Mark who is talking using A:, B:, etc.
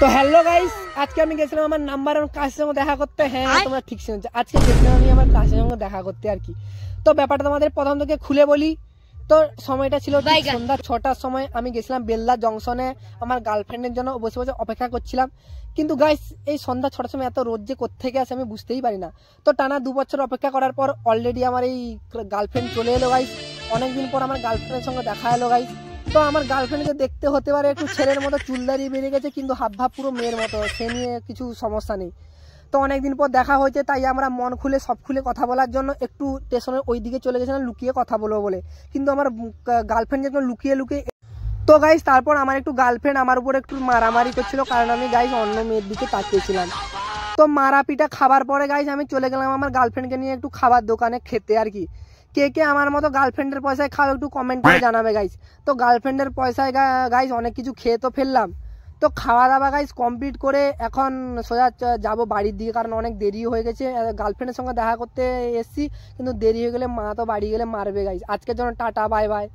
A: তো hello guys, আজকে আমি গেছিলাম আমার নাম্বার ওয়ান ক্লাসের সঙ্গে দেখা করতে। হ্যাঁ, তোমরা ঠিক শুনছো, আজকে গেছিলাম আমি আমার ক্লাসের সঙ্গে দেখা করতে আর কি। তো ব্যাপারটা তোমাদের প্রথম থেকে খুলে বলি। তো সময়টা ছিল সন্ধ্যা 6টার সময়। আমি গেছিলাম বেলদা জংশনে আমার গার্লফ্রেন্ডের জন্য বসে বসে অপেক্ষা করছিলাম। কিন্তু গাইস, এই সন্ধ্যা 6টার সময় এত রোদ যে কোত্থেকে আসে আমি বুঝতেই পারি না। তো টানা 2 বছর অপেক্ষা করার পর অলরেডি আমার এই গার্লফ্রেন্ড চলে এলো গাইস। অনেকদিন পর আমার গার্লফ্রেন্ডের সঙ্গে দেখা এলো গাইস। তো আমার গার্লফ্রেন্ডকে দেখতে হতে পারে একটু ছেলের মতো, চুলদারি বেরিয়ে গেছে, কিন্তু হাব ভাব পুরো মেয়ের মতো, সে নিয়ে কিছু সমস্যা নেই। তো অনেকদিন পর দেখা হয়েছে, তাই আমরা মন খুলে সব খুলে কথা বলার জন্য একটু স্টেশনের ওই দিকে চলে গেছিলাম লুকিয়ে কথা বলবো বলে। কিন্তু আমার গার্লফ্রেন্ড যেন লুকিয়ে লুকিয়ে। তো গাইস, তারপর আমার একটু গার্লফ্রেন্ড আমার উপর একটু মারামারি করছিল, কারণ আমি গাইস অন্য মেয়ের দিকে তাকিয়েছিলাম। তো মারাপিটা খাবার পরে গাইস আমি চলে গেলাম আমার গার্লফ্রেন্ডকে নিয়ে একটু খাবার দোকানে খেতে আর কি। কে কে আমার মতো গার্লফ্রেন্ডের পয়সায় খাও একটু কমেন্ট করে জানাবে গাইস। তো গার্লফ্রেন্ডের পয়সায় গাইস অনেক কিছু খেয়ে তো ফেললাম। তো খাওয়া দাওয়া গাইস কমপ্লিট করে এখন সোজা যাবো বাড়ির দিকে, কারণ অনেক দেরি হয়ে গেছে। গার্লফ্রেন্ডের সঙ্গে দেখা করতে এসছি, কিন্তু দেরি হয়ে গেলে মা তো বাড়ি গেলে মারবে গাইস। আজকের জন্য টাটা, বাই বাই।